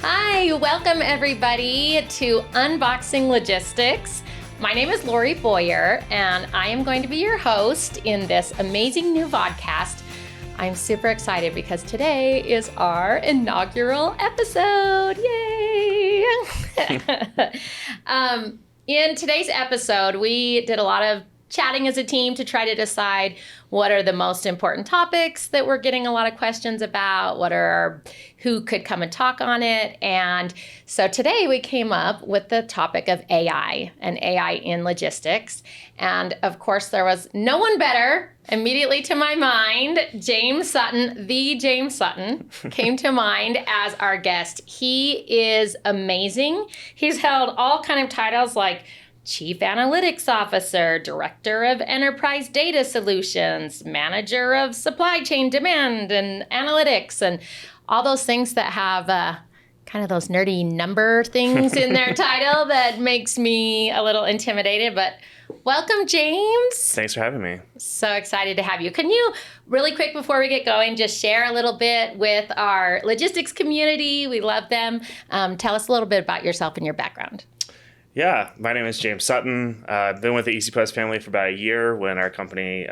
Hi, welcome everybody to Unboxing Logistics. My name is Lori Boyer, and I am going to be your host in this amazing new podcast. I'm super excited because today is our inaugural episode. Yay! In today's episode, we did a lot of chatting as a team to try to decide what are the most important topics that we're getting a lot of questions about, who could come and talk on it. And so today we came up with the topic of AI and AI in logistics. And of course, there was no one better immediately to my mind. James Sutton, the James Sutton, came to mind as our guest. He is amazing. He's held all kind of titles like Chief Analytics Officer, Director of Enterprise Data Solutions, Manager of Supply Chain Demand and Analytics, and all those things that have kind of those nerdy number things in their title that makes me a little intimidated. But welcome, James. Thanks for having me. So excited to have you. Can you, really quick before we get going, just share a little bit with our logistics community? We love them. Tell us a little bit about yourself and your background. Yeah, my name is James Sutton. I've been with the EasyPost family for about a year when our company,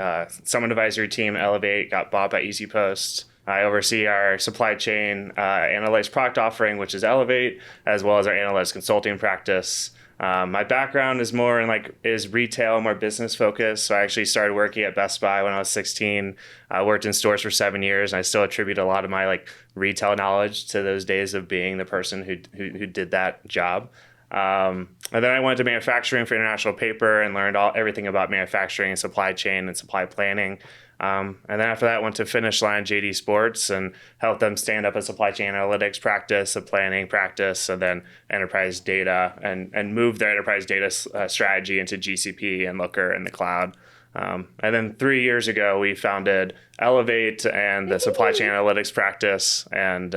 Summit Advisory Team, Elevate, got bought by EasyPost. I oversee our supply chain analytics product offering, which is Elevate, as well as our analytics consulting practice. My background is more in is retail, more business focused. So I actually started working at Best Buy when I was 16. I worked in stores for 7 years, and I still attribute a lot of my retail knowledge to those days of being the person who did that job. And then I went to manufacturing for International Paper and learned everything about manufacturing and supply chain and supply planning. And then after that, I went to Finish Line JD Sports and helped them stand up a supply chain analytics practice, a planning practice, and then enterprise data, and move their enterprise data strategy into GCP and Looker in the cloud. And then 3 years ago, we founded Elevate and the supply chain analytics practice, and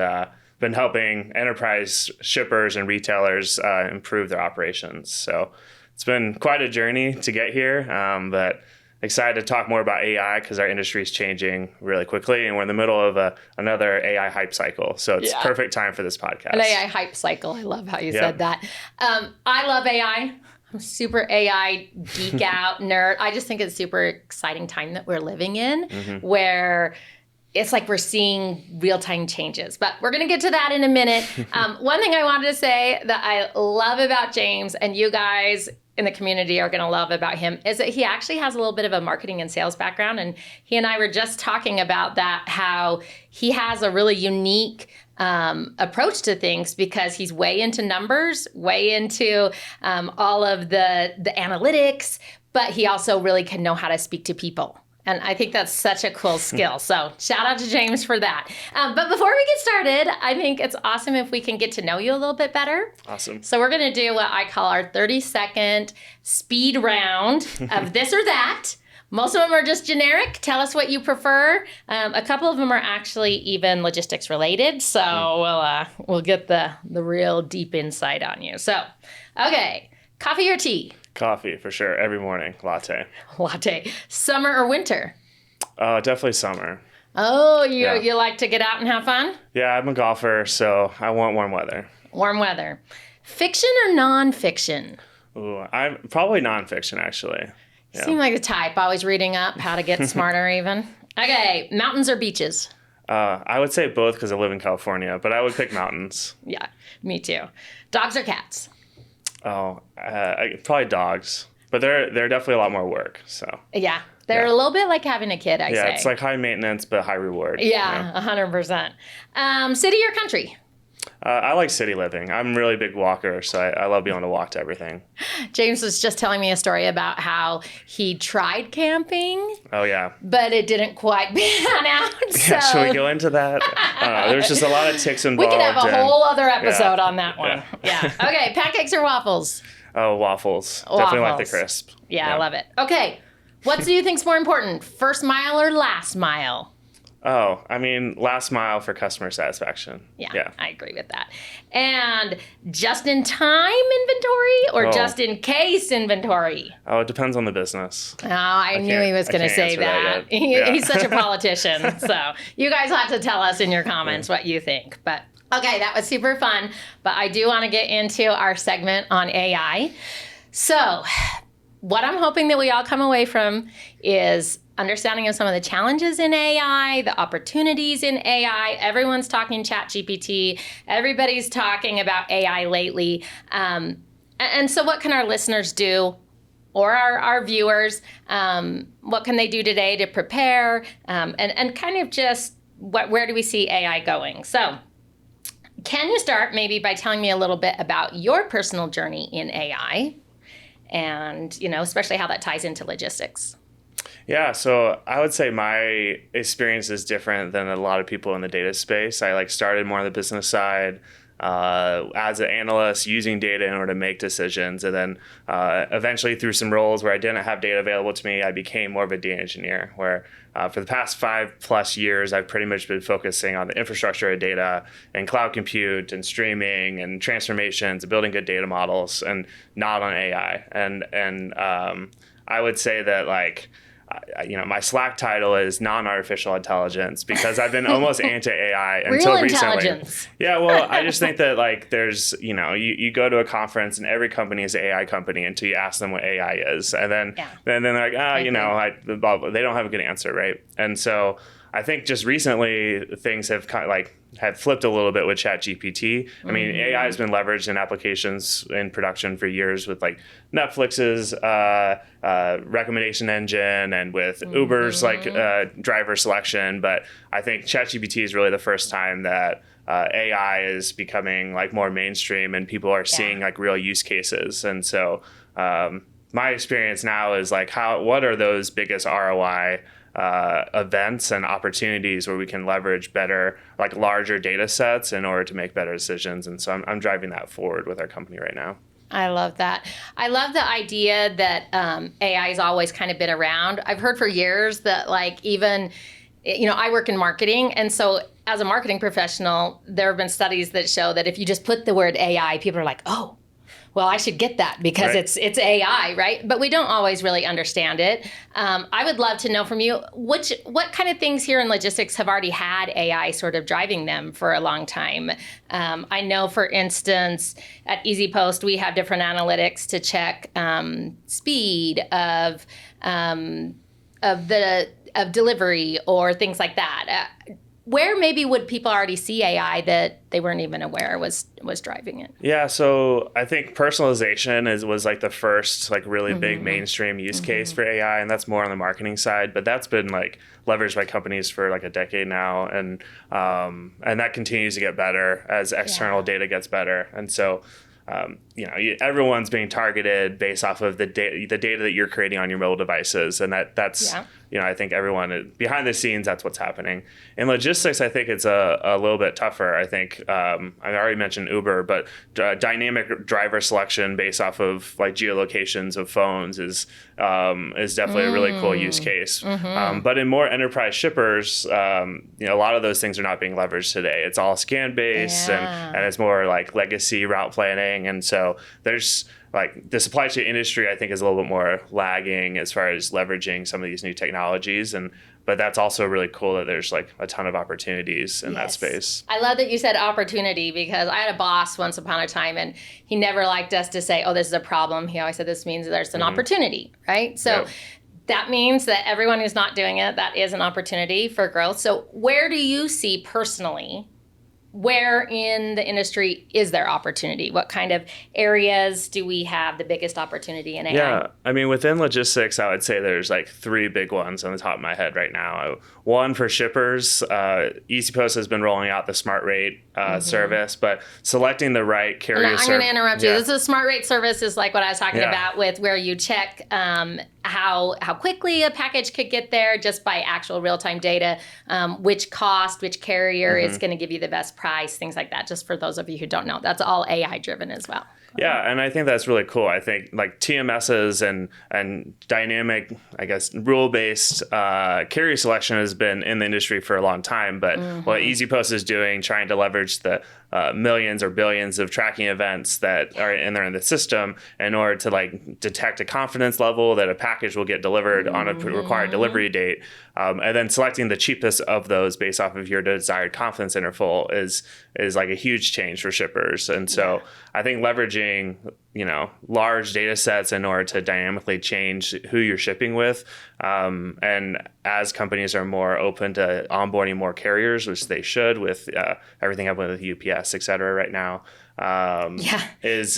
been helping enterprise shippers and retailers improve their operations. So it's been quite a journey to get here, but excited to talk more about AI because our industry is changing really quickly, and we're in the middle of another AI hype cycle. So it's perfect time for this podcast. An AI hype cycle. I love how you said that. I love AI. I'm super AI geek out nerd. I just think it's super exciting time that we're living in, where it's like we're seeing real-time changes, but we're going to get to that in a minute. One thing I wanted to say that I love about James, and you guys in the community are going to love about him, is that he actually has a little bit of a marketing and sales background. And he and I were just talking about that, how he has a really unique approach to things because he's way into numbers, way into all of the analytics, but he also really can know how to speak to people. And I think that's such a cool skill. So shout out to James for that. But before we get started, I think it's awesome if we can get to know you a little bit better. Awesome. So we're going to do what I call our 30-second speed round of this or that. Most of them are just generic. Tell us what you prefer. A couple of them are actually even logistics related. So we'll get the real deep insight on you. So, okay, coffee or tea? Coffee, for sure. Every morning. Latte. Latte. Summer or winter? Definitely summer. Oh, you like to get out and have fun? Yeah, I'm a golfer, so I want warm weather. Warm weather. Fiction or nonfiction? Ooh, I'm probably nonfiction, actually. You seem like the type, always reading up how to get smarter even. Okay, mountains or beaches? I would say both because I live in California, but I would pick mountains. Yeah, me too. Dogs or cats? Probably dogs, but they're definitely a lot more work. So yeah, they're a little bit like having a kid. I say. Yeah, it's like high maintenance but high reward. Yeah, 100%. City or country? I like city living. I'm a really big walker, so I love being able to walk to everything. James was just telling me a story about how he tried camping. Oh, yeah. But it didn't quite pan out. Yeah, so. Should we go into that? There's just a lot of ticks involved. We could have a whole other episode on that one. Yeah. Okay, pancakes or waffles? Oh, waffles. Definitely like the crisp. Yeah, I love it. Okay, what do you think's more important, first mile or last mile? Oh, I mean, last mile for customer satisfaction. Yeah, I agree with that. And just-in-time inventory or just-in-case inventory? Oh, it depends on the business. Oh, I knew he was going to say that. He's such a politician. So you guys have to tell us in your comments what you think. But Okay, that was super fun, but I do want to get into our segment on AI. So, what I'm hoping that we all come away from is understanding of some of the challenges in AI, the opportunities in AI. Everyone's talking ChatGPT. Everybody's talking about AI lately. And so what can our listeners do, or our viewers? What can they do today to prepare? And kind of just where do we see AI going? So can you start maybe by telling me a little bit about your personal journey in AI? And, especially how that ties into logistics. Yeah, so I would say my experience is different than a lot of people in the data space. I started more on the business side as an analyst using data in order to make decisions. And then eventually through some roles where I didn't have data available to me, I became more of a data engineer where for the past 5+ years, I've pretty much been focusing on the infrastructure of data and cloud compute and streaming and transformations and building good data models and not on AI. And I would say that my Slack title is non-artificial intelligence because I've been almost anti-AI until recently. Yeah, well, I just think that there's, you go to a conference and every company is an AI company until you ask them what AI is. And then they're like, they don't have a good answer, right? And so I think just recently things have have flipped a little bit with ChatGPT. I mean, AI has been leveraged in applications in production for years with Netflix's recommendation engine and with Uber's driver selection. But I think ChatGPT is really the first time that AI is becoming more mainstream and people are seeing real use cases. And so my experience now is what are those biggest ROI events and opportunities where we can leverage better, larger data sets in order to make better decisions. And so I'm driving that forward with our company right now. I love that. I love the idea that AI has always kind of been around. I've heard for years that even, I work in marketing. And so as a marketing professional, there have been studies that show that if you just put the word AI, people are like, oh, well, I should get that because it's AI, right? But we don't always really understand it. I would love to know from you, what kind of things here in logistics have already had AI sort of driving them for a long time? I know, for instance, at EasyPost, we have different analytics to check speed of delivery or things like that. Where maybe would people already see AI that they weren't even aware was driving it? Yeah, so I think personalization was the first really big mainstream use case for AI, and that's more on the marketing side. But that's been leveraged by companies for a decade now, and that continues to get better as external data gets better. And so everyone's being targeted based off of the data that you're creating on your mobile devices, and that's. I think everyone behind the scenes, that's what's happening. In logistics, I think it's a little bit tougher. I think I already mentioned Uber, but dynamic driver selection based off of geolocations of phones is definitely a really cool use case. But in more enterprise shippers, a lot of those things are not being leveraged today. It's all scan based and it's more legacy route planning, and so there's. The supply chain industry, I think, is a little bit more lagging as far as leveraging some of these new technologies. But that's also really cool that there's a ton of opportunities in that space. I love that you said opportunity, because I had a boss once upon a time and he never liked us to say, oh, this is a problem. He always said this means there's an opportunity, right? So that means that everyone who's not doing it, that is an opportunity for growth. So where do you see personally, where in the industry is there opportunity? What kind of areas do we have the biggest opportunity in AI? Yeah, I mean, within logistics, I would say there's 3 big ones on the top of my head right now. One for shippers, EasyPost has been rolling out the Smart Rate service, but selecting the right carrier service. I'm going to interrupt you. This is Smart Rate service is what I was talking about with where you check how quickly a package could get there just by actual real-time data, which carrier is going to give you the best price, things like that. Just for those of you who don't know, that's all AI driven as well. Yeah, and I think that's really cool. I think TMSs and dynamic, rule-based carrier selection has been in the industry for a long time. But what EasyPost is doing, trying to leverage the millions or billions of tracking events that are in there in the system in order to detect a confidence level that a package will get delivered on a required delivery date. And then selecting the cheapest of those based off of your desired confidence interval is like a huge change for shippers. And so I think leveraging, large data sets in order to dynamically change who you're shipping with. And as companies are more open to onboarding more carriers, which they should with everything happening with UPS, et cetera, right now, is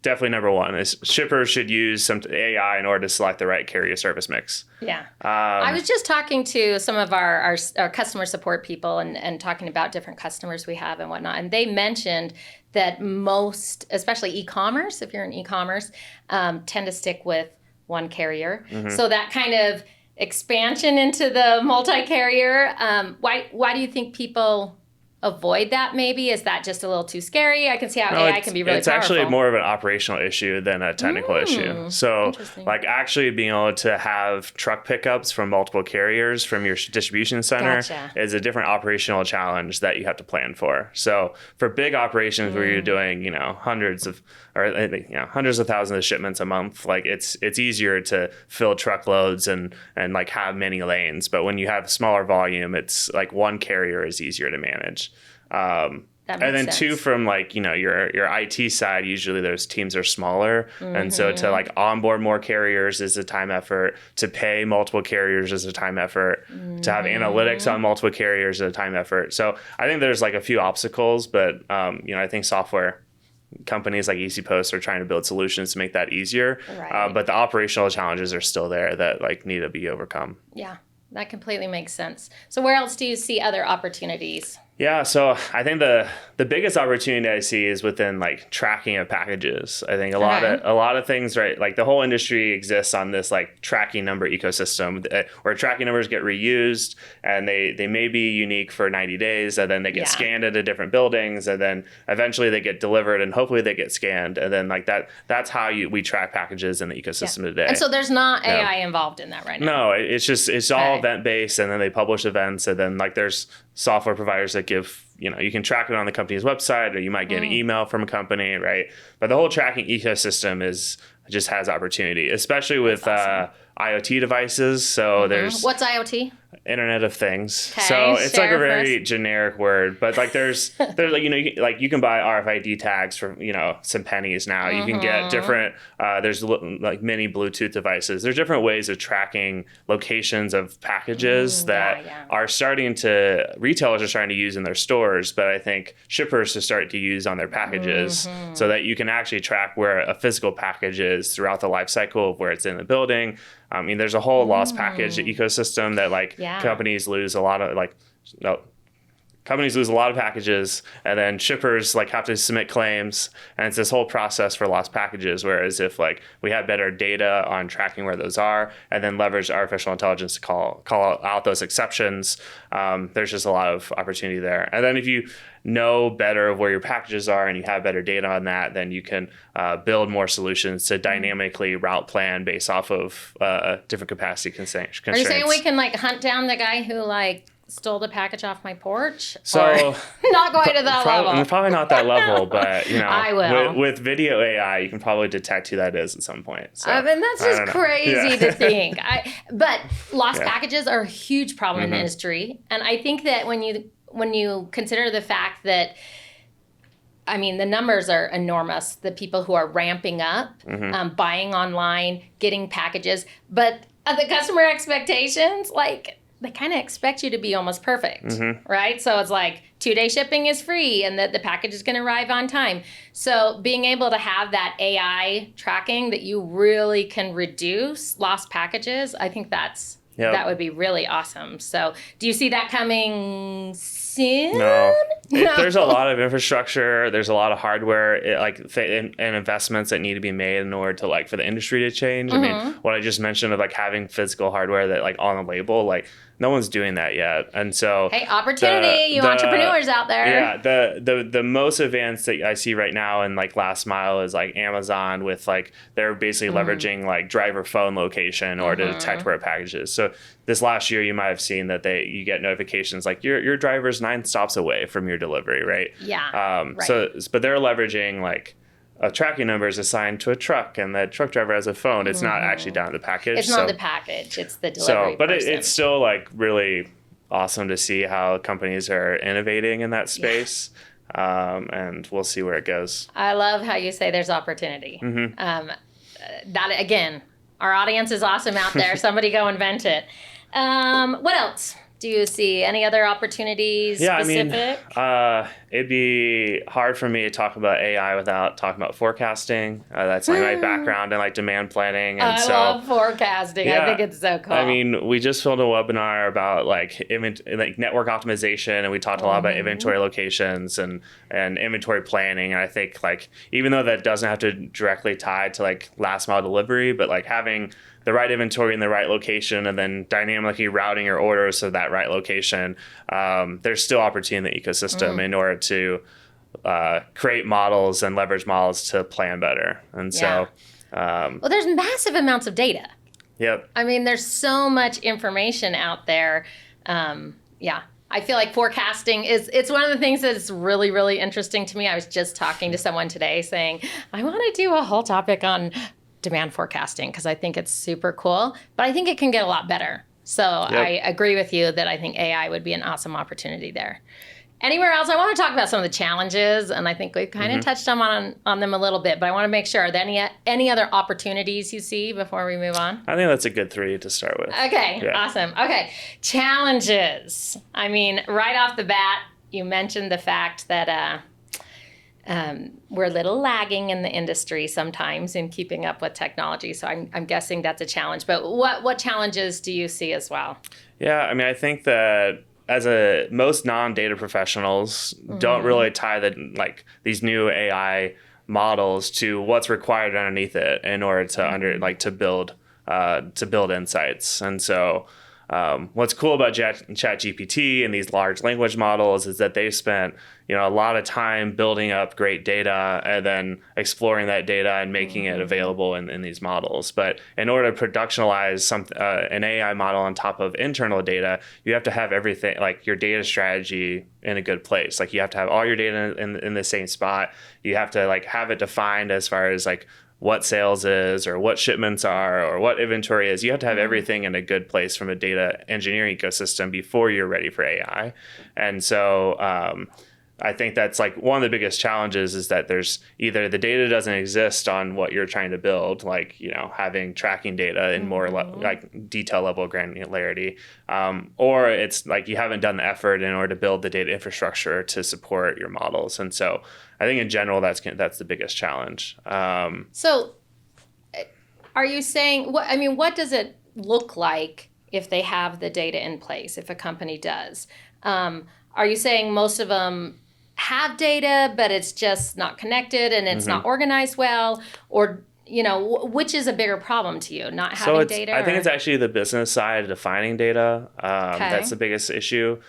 definitely number one. Is shippers should use some AI in order to select the right carrier service mix. Yeah. I was just talking to some of our customer support people and talking about different customers we have and whatnot. And they mentioned that most, especially e-commerce, if you're in e-commerce, tend to stick with one carrier. So that kind of expansion into the multi-carrier, why do you think people avoid that maybe? Is that just a little too scary? I can see how AI can be really powerful. It's actually more of an operational issue than a technical issue. So like actually being able to have truck pickups from multiple carriers from your distribution center is a different operational challenge that you have to plan for. So for big operations where you're doing, hundreds of thousands of shipments a month, like it's easier to fill truckloads and like have many lanes. But when you have smaller volume, it's like one carrier is easier to manage. And then sense. Two, from like, your IT side, usually those teams are smaller. And so to like onboard more carriers is a time effort, to pay multiple carriers is a time effort, to have analytics on multiple carriers is a time effort. So I think there's like a few obstacles, but, I think software companies like EasyPost are trying to build solutions to make that easier. Right. But the operational challenges are still there that like need to be overcome. Yeah, that completely makes sense. So where else do you see other opportunities? Yeah, so I think the biggest opportunity I see is within like tracking of packages. I think a lot of things, right? Like the whole industry exists on this like tracking number ecosystem where tracking numbers get reused and they may be unique for 90 days and then they get scanned into different buildings and then eventually they get delivered and hopefully they get scanned and then like that's how we track packages in the ecosystem today. And so there's not AI involved in that right now. No, it's all event based and then they publish events and then like there's software providers that give, you can track it on the company's website or you might get an email from a company, right? But the whole tracking ecosystem just has opportunity, especially with IoT devices. So there's... What's IoT? Internet of Things. Okay, so it's like a very generic word, but like there's like, you can buy RFID tags for, some pennies now. You can get different, there's like mini Bluetooth devices. There's different ways of tracking locations of packages that retailers are starting to use in their stores, but I think shippers are starting to use on their packages so that you can actually track where a physical package is throughout the life cycle of where it's in the building. I mean, there's a whole lost package ecosystem that companies lose a lot of companies lose a lot of packages and then shippers like have to submit claims and it's this whole process for lost packages. Whereas if like we had better data on tracking where those are and then leverage artificial intelligence to call out those exceptions, there's just a lot of opportunity there. And then if you know better where your packages are and you have better data on that, then you can build more solutions to dynamically route plan based off of different capacity constraints. Are you saying we can like hunt down the guy who like stole the package off my porch? So or not going to that level. Probably not that level, but I will. With video AI, you can probably detect who that is at some point. So, I mean, that's just crazy to think. But lost packages are a huge problem in the industry, and I think that when you consider the fact that, I mean, the numbers are enormous, the people who are ramping up, buying online, getting packages, but the customer expectations, like, they kind of expect you to be almost perfect, right? So it's like 2-day shipping is free and that the package is going to arrive on time. So being able to have that AI tracking that you really can reduce lost packages, I think that would be really awesome. So do you see that coming soon? No. There's a lot of infrastructure. There's a lot of hardware and investments that need to be made in order to for the industry to change. I mean, what I just mentioned of having physical hardware that on the label, no one's doing that yet. And so hey, opportunity, you entrepreneurs out there. Yeah, the most advanced that I see right now in last mile is Amazon with they're basically leveraging driver phone location in order to detect where a package is. So this last year you might have seen that you get notifications your driver's 9 stops away from your delivery, right? Yeah. Right. But they're leveraging a tracking number is assigned to a truck and that truck driver has a phone. It's not actually down in the package. It's not the package. It's the delivery but person. it's still like really awesome to see how companies are innovating in that space. And we'll see where it goes. I love how you say there's opportunity. That again, our audience is awesome out there. Somebody go invent it. What else do you see? Any other opportunities specific? I mean, it'd be hard for me to talk about AI without talking about forecasting. That's like my background in like demand planning. And I love forecasting. I think it's so cool. I mean, we just filmed a webinar about like network optimization, and we talked a lot about inventory locations and inventory planning. And I think like, even though that doesn't have to directly tie to like last mile delivery, but like having the right inventory in the right location and then dynamically routing your orders to that right location, there's still opportunity in the ecosystem in order to create models and leverage models to plan better. And so... well, there's massive amounts of data. Yep. I mean, there's so much information out there. I feel like forecasting it's one of the things that's really, really interesting to me. I was just talking to someone today saying, I want to do a whole topic on demand forecasting because I think it's super cool, but I think it can get a lot better. So I agree with you that I think AI would be an awesome opportunity there. Anywhere else? I want to talk about some of the challenges, and I think we've kind of touched on them a little bit, but I want to make sure, are there any other opportunities you see before we move on? I think that's a good 3 to start with. Okay, awesome. Okay, challenges. I mean, right off the bat, you mentioned the fact that we're a little lagging in the industry sometimes in keeping up with technology. So I'm guessing that's a challenge. But what challenges do you see as well? Yeah, I mean, I think that most non-data professionals don't really tie these new AI models to what's required underneath it in order to build insights. And so what's cool about ChatGPT and these large language models is that they've spent a lot of time building up great data and then exploring that data and making it available in these models. But in order to productionalize an AI model on top of internal data, you have to have everything, like your data strategy, in a good place. Like you have to have all your data in the same spot. You have to like have it defined as far as like what sales is or what shipments are or what inventory is. You have to have everything in a good place from a data engineering ecosystem before you're ready for AI. And so I think that's like one of the biggest challenges is that there's either the data doesn't exist on what you're trying to build, like, having tracking data in more like detail level granularity, or it's like you haven't done the effort in order to build the data infrastructure to support your models. And so I think in general, that's the biggest challenge. So are you saying, what does it look like if they have the data in place, if a company does? Are you saying most of them have data, but it's just not connected and it's not organized well? Or, which is a bigger problem to you, not having data? I think it's actually the business side of defining data. That's the biggest issue.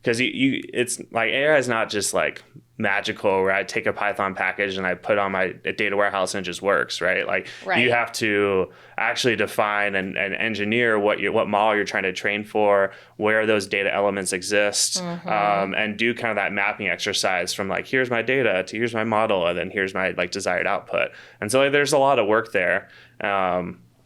Because it's like AI is not just like magical where I take a Python package and I put on my data warehouse and it just works, right? Like you have to actually define and engineer what model you're trying to train for, where those data elements exist, and do kind of that mapping exercise from like, here's my data to here's my model, and then here's my like desired output. And so like, there's a lot of work there.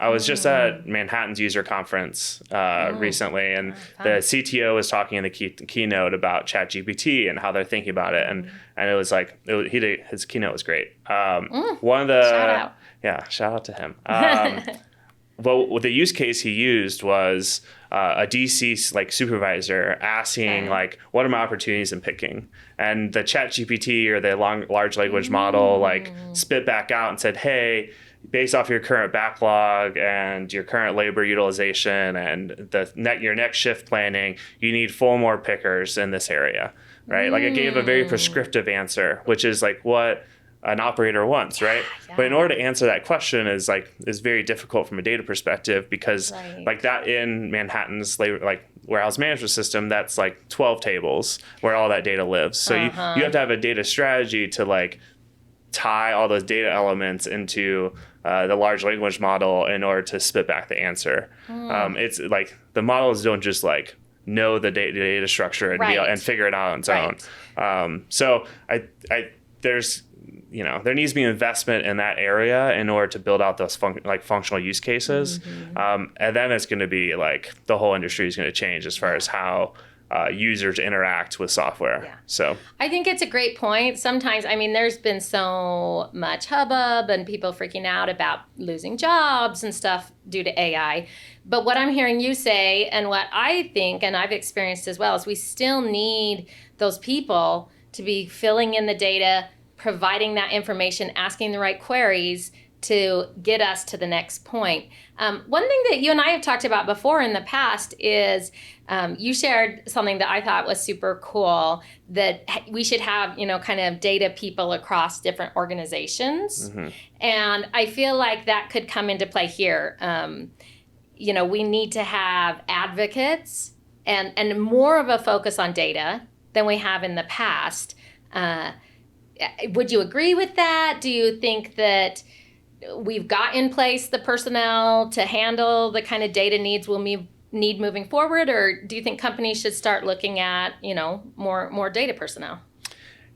I was just at Manhattan's user conference recently, and the CTO was talking in the keynote about ChatGPT and how they're thinking about it, and it was like his keynote was great. One of the shout out to him. But the use case he used was a DC like supervisor asking like, what are my opportunities in picking? And the ChatGPT or the large language model like spit back out and said, hey, based off your current backlog and your current labor utilization and your next shift planning, you need 4 more pickers in this area, right? Like it gave a very prescriptive answer, which is like what an operator wants, right? Yeah. But in order to answer that question is very difficult from a data perspective because like that in Manhattan's warehouse management system, that's like 12 tables where all that data lives. So you have to have a data strategy to like tie all those data elements into the large language model in order to spit back the answer. It's like the models don't just like know the data structure and figure it out on its own. So there's there needs to be investment in that area in order to build out those functional use cases. And then it's going to be like the whole industry is going to change as far as how users interact with software. Yeah. So I think it's a great point. Sometimes, I mean, there's been so much hubbub and people freaking out about losing jobs and stuff due to AI. But what I'm hearing you say, and what I think, and I've experienced as well, is we still need those people to be filling in the data, providing that information, asking the right queries to get us to the next point. One thing that you and I have talked about before in the past is you shared something that I thought was super cool, that we should have, kind of data people across different organizations. And I feel like that could come into play here. We need to have advocates and more of a focus on data than we have in the past. Would you agree with that? Do you think that we've got in place the personnel to handle the kind of data needs we'll need moving forward? Or do you think companies should start looking at, more data personnel?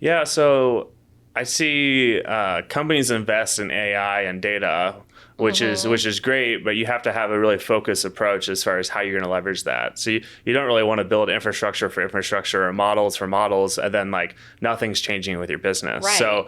Yeah, so I see companies invest in AI and data, which is great, but you have to have a really focused approach as far as how you're going to leverage that. So you don't really want to build infrastructure for infrastructure or models for models, and then like nothing's changing with your business. Right. So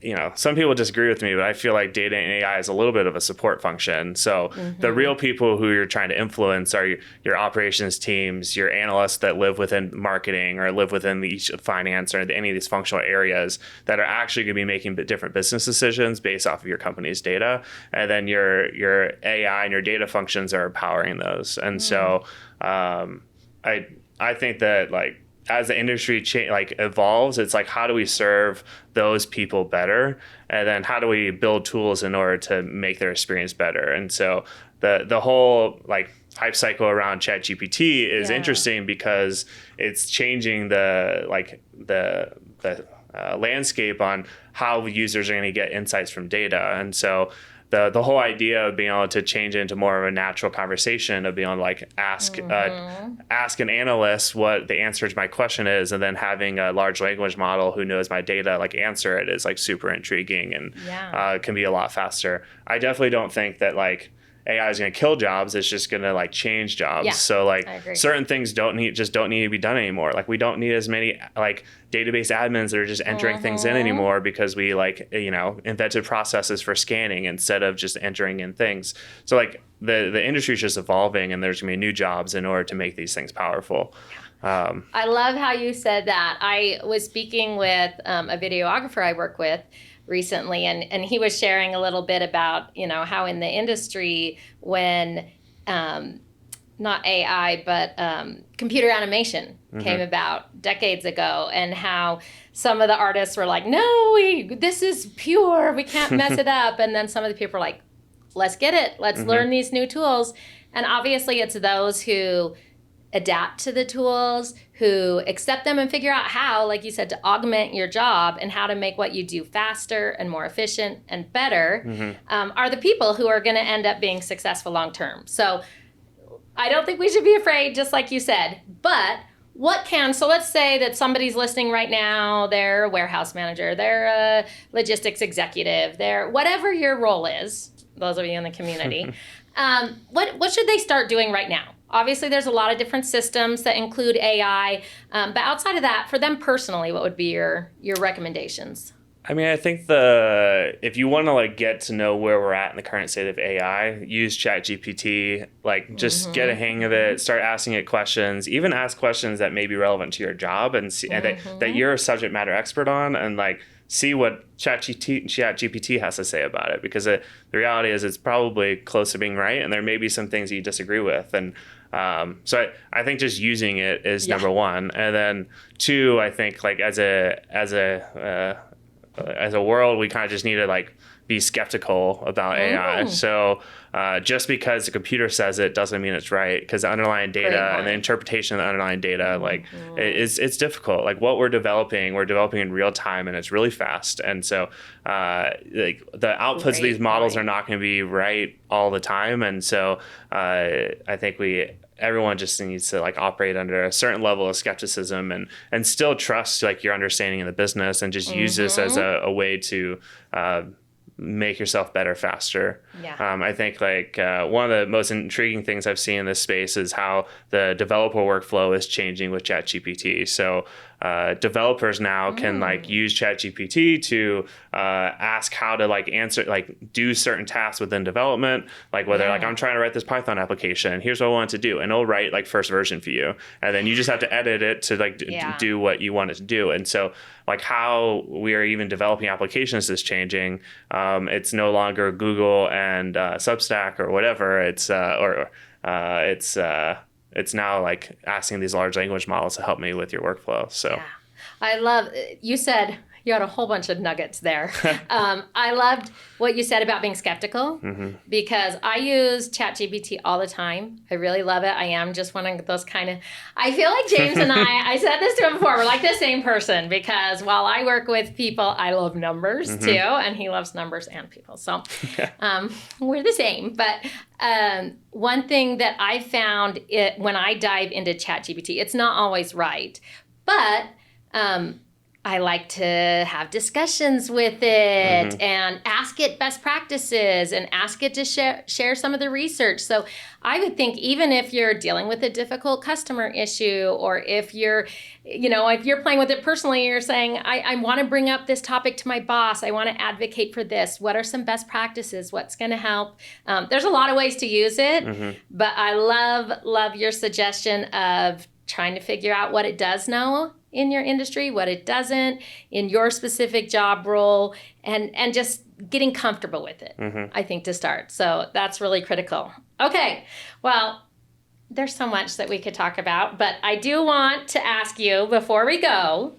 Yeah. Some people disagree with me, but I feel like data and AI is a little bit of a support function. So the real people who you're trying to influence are your operations teams, your analysts that live within marketing or live within each finance or any of these functional areas that are actually going to be making different business decisions based off of your company's data. And then your AI and your data functions are powering those. And so I think that like, as the industry evolves, it's like, how do we serve those people better? And then how do we build tools in order to make their experience better? And so the whole like hype cycle around ChatGPT is interesting because it's changing the landscape on how users are going to get insights from data. And so the whole idea of being able to change it into more of a natural conversation, of being able to like ask an analyst what the answer to my question is, and then having a large language model who knows my data like answer it is like super intriguing and can be a lot faster. I definitely don't think that like AI is going to kill jobs. It's just going to like change jobs. Yeah, so like certain things don't need to be done anymore. Like we don't need as many like database admins that are just entering things in anymore because we like, invented processes for scanning instead of just entering in things. So like the industry is just evolving, and there's going to be new jobs in order to make these things powerful. I love how you said that. I was speaking with a videographer I work with recently, and he was sharing a little bit about how in the industry when not AI but computer animation came about decades ago, and how some of the artists were like, no, this is pure, we can't mess it up, and then some of the people were like, let's get it, let's learn these new tools. And obviously it's those who adapt to the tools, who accept them and figure out how, like you said, to augment your job and how to make what you do faster and more efficient and better, are the people who are going to end up being successful long term. So I don't think we should be afraid, just like you said. But so let's say that somebody's listening right now, they're a warehouse manager, they're a logistics executive, they're whatever your role is, those of you in the community, what should they start doing right now? Obviously, there's a lot of different systems that include AI, but outside of that, for them personally, what would be your recommendations? I mean, I think if you want to like get to know where we're at in the current state of AI, use ChatGPT, like just get a hang of it, start asking it questions, even ask questions that may be relevant to your job and see and that you're a subject matter expert on, and like see what ChatGPT has to say about it, because the reality is it's probably close to being right, and there may be some things that you disagree with. And so I think just using it is number one. And then two, I think like as a world, we kind of just need to like be skeptical about AI. So just because the computer says it doesn't mean it's right, because the underlying data and the interpretation of the underlying data, like it's difficult. Like what we're developing in real time, and it's really fast. And so like the outputs of these models are not going to be right all the time. And so I think we everyone just needs to like operate under a certain level of skepticism and still trust like your understanding of the business and just use this as a way to make yourself better faster. Yeah. I think like one of the most intriguing things I've seen in this space is how the developer workflow is changing with ChatGPT. So developers now can like use ChatGPT to ask how to like answer, like do certain tasks within development, like whether like I'm trying to write this Python application, here's what I want it to do, and it'll write like first version for you, and then you just have to edit it to like do what you want it to do. And so like how we are even developing applications is changing. It's no longer Google and Substack or whatever. It's now like asking these large language models to help me with your workflow. So yeah. I love, you said, you had a whole bunch of nuggets there. I loved what you said about being skeptical because I use ChatGPT all the time. I really love it. I am just one of those kind of, I feel like James and I said this to him before, we're like the same person because while I work with people, I love numbers too, and he loves numbers and people. So we're the same. But one thing that I found when I dive into ChatGPT, it's not always right, but I like to have discussions with it and ask it best practices and ask it to share some of the research. So I would think even if you're dealing with a difficult customer issue, or if you're, if you're playing with it personally, you're saying, I want to bring up this topic to my boss. I want to advocate for this. What are some best practices? What's going to help? There's a lot of ways to use it, but I love your suggestion of trying to figure out what it does know in your industry, what it doesn't, in your specific job role, and just getting comfortable with it, I think, to start. So that's really critical. Okay, well, there's so much that we could talk about, but I do want to ask you before we go,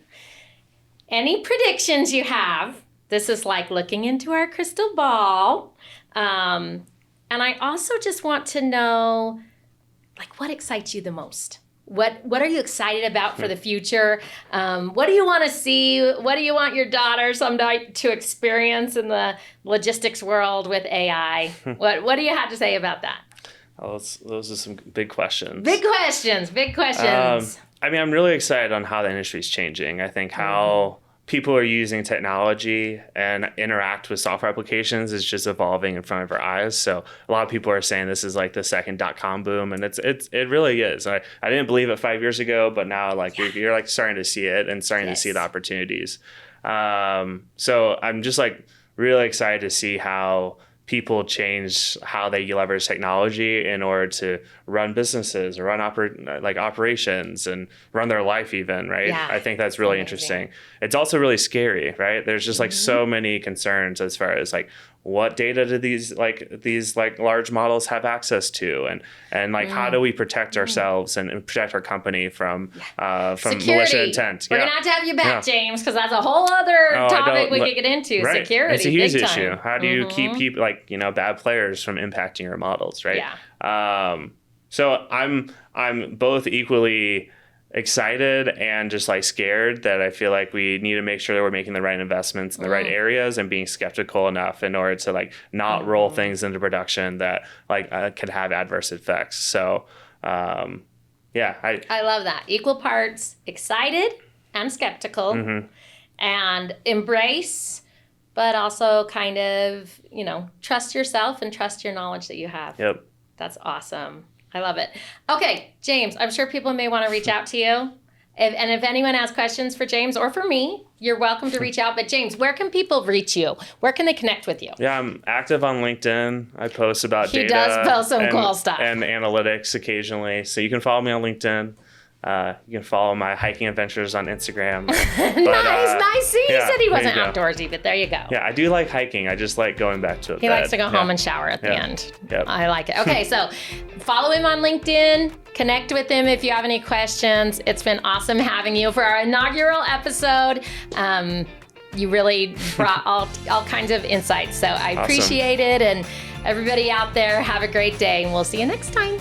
any predictions you have? This is like looking into our crystal ball. And I also just want to know, like, what excites you the most? What are you excited about for the future? What do you want to see? What do you want your daughter someday to experience in the logistics world with AI? What do you have to say about that? Oh, those are some big questions. Big questions. I mean, I'm really excited on how the industry is changing. I think how people are using technology and interact with software applications is just evolving in front of our eyes. So a lot of people are saying this is like the second .com boom, and it really is. I didn't believe it 5 years ago, but now like you're like starting to see it and starting to see the opportunities. So I'm just like really excited to see how people change how they leverage technology in order to run businesses or run operations and run their life even, right? Yeah, I think that's really interesting. It's also really scary, right? There's just like so many concerns as far as like what data do these large models have access to, and like how do we protect ourselves and protect our company from malicious intent? We're gonna have you back, James, because that's a whole other topic we could get into. Right. Security, it's a huge issue. How do you keep people bad players from impacting your models, right? Yeah. So I'm both equally excited and just like scared that I feel like we need to make sure that we're making the right investments in the right areas and being skeptical enough in order to like not roll things into production that like could have adverse effects. So I love that. Equal parts excited and skeptical and embrace, but also kind of, trust yourself and trust your knowledge that you have. Yep. That's awesome. I love it. Okay, James, I'm sure people may want to reach out to you. If anyone has questions for James or for me, you're welcome to reach out. But James, where can people reach you? Where can they connect with you? Yeah, I'm active on LinkedIn. I post about data. He does post some cool stuff. And analytics occasionally. So you can follow me on LinkedIn. You can follow my hiking adventures on Instagram. Nice. See, he said he wasn't outdoorsy, but there you go. Yeah, I do like hiking. I just like going back to it. He likes to go home and shower at the end. Yep. I like it. Okay, so follow him on LinkedIn. Connect with him if you have any questions. It's been awesome having you for our inaugural episode. You really brought all kinds of insights, so I appreciate it. And everybody out there, have a great day, and we'll see you next time.